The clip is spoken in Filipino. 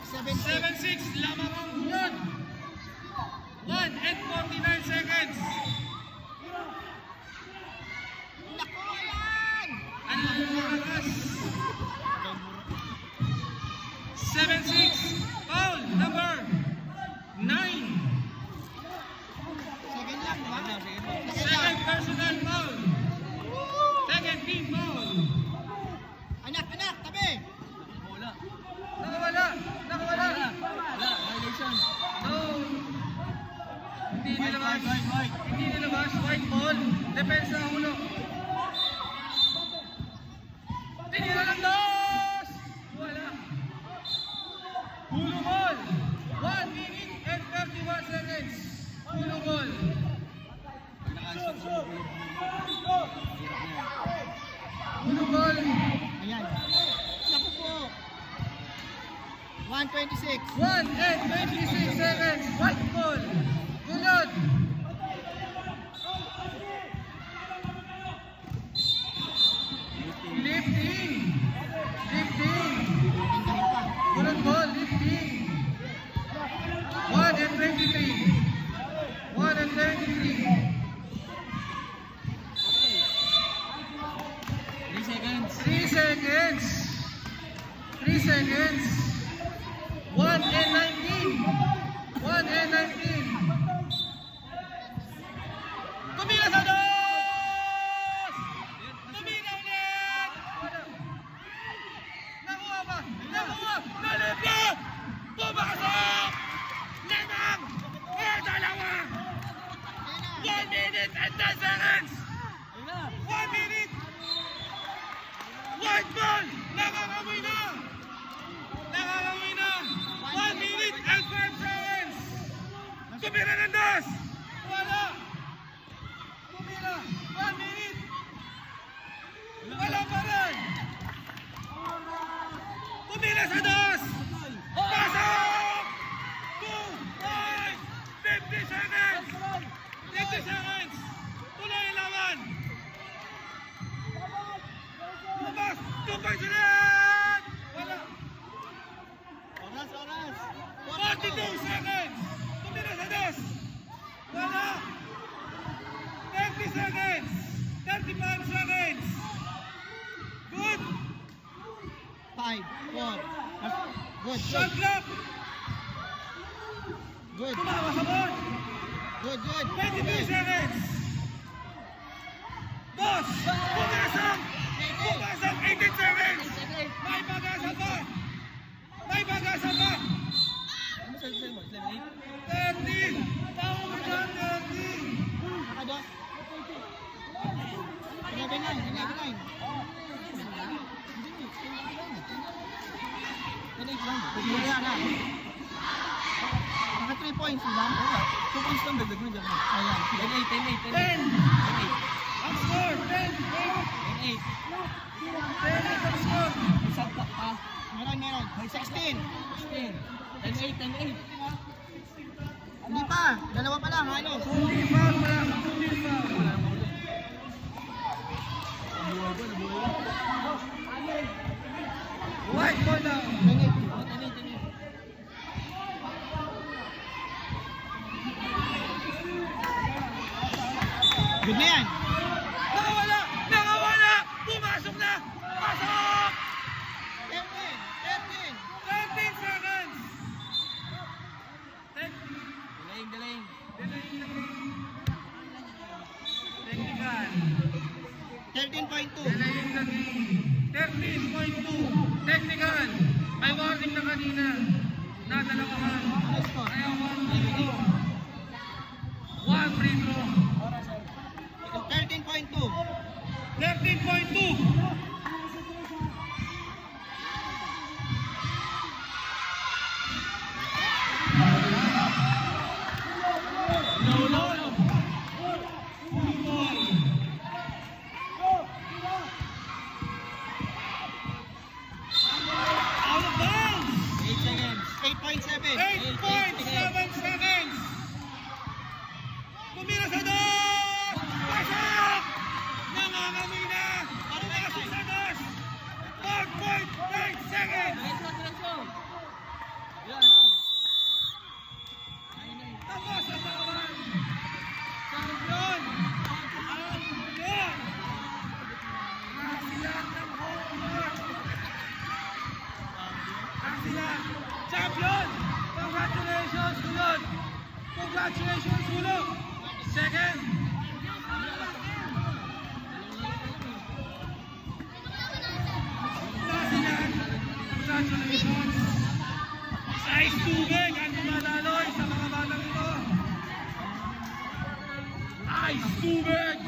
7-6. Lamang ang gulod. 1 and 49 seconds. Ang lakas. 7-6. Foul number 9. Second personal foul. Second team foul. Anak, tabi. Nakawala. Violation. No. Hindi nilabas. White ball. Depensa ang ulo. Tinira ng dos. Wala. Hulo ball. 1 minute and 31 seconds. Hulo ball. Hulo ball. Ayan. Naku po. 1:26. 1 and 26 seconds. White ball. Gulod. Lifting. Gulod ball. Lifting. 1 and 23. 1 and 23. 3 seconds. 3 seconds. 1 and 19. 1 and 19. Tumira sa dos! Tumira ulit! Nakuha pa! Nalipa! Pumasok! Limang! Dalawa! 1 minute and 10 seconds! 1 minute! White ball! Nakakamoy na! 1 minute and 5 seconds! Tumira ng dos! Wala! Tumira! 1 minute! Wala pa rin! Tumira sa dos! Pasok! 2 points! 50 seconds! 50 seconds! Tuloy ang laban! Lumabas! 2 points ulit! Wala! Oras. 42 seconds! Tumira sa dos! Wala! 30 seconds! 35 seconds! Good! 5, 4. Good. Shot clock! Good. Tumawa sa board! Good. 22 seconds! Boss! Pumasok! 18 seconds! May pag-asa pa! 30! Tawag ka 30! Nakados. 11-9. Naka 3 points, diba? 2 points lang, dagdag mo dyan. Ayan. 10! Ang score! 10! 10 ang score! Meron. 16. 10-8. Hindi pa. Dalawa pa lang, halos. Hindi pa. White ball down. Good na yan. Nakawala! Pumasok na! Pasok! 13 seconds! Galing. Technical. 13.2. 13.2. Technical. May warning na kanina. Nadalawahan. Kaya 1 free throw. 1 free throw. 13.2. 13.2. Out of bounds. 8.7. 8.7 seconds. Tumira sa dos. Pasok. Nangangamoy na. Pasok sa dos. 4.5 seconds. Champion! Congratulations, Kulot! Congratulations, Kulot! Second! Nasiyan! Congratulations! Ice tubig ang dumadaloy sa mga batang ito! Ice tubig!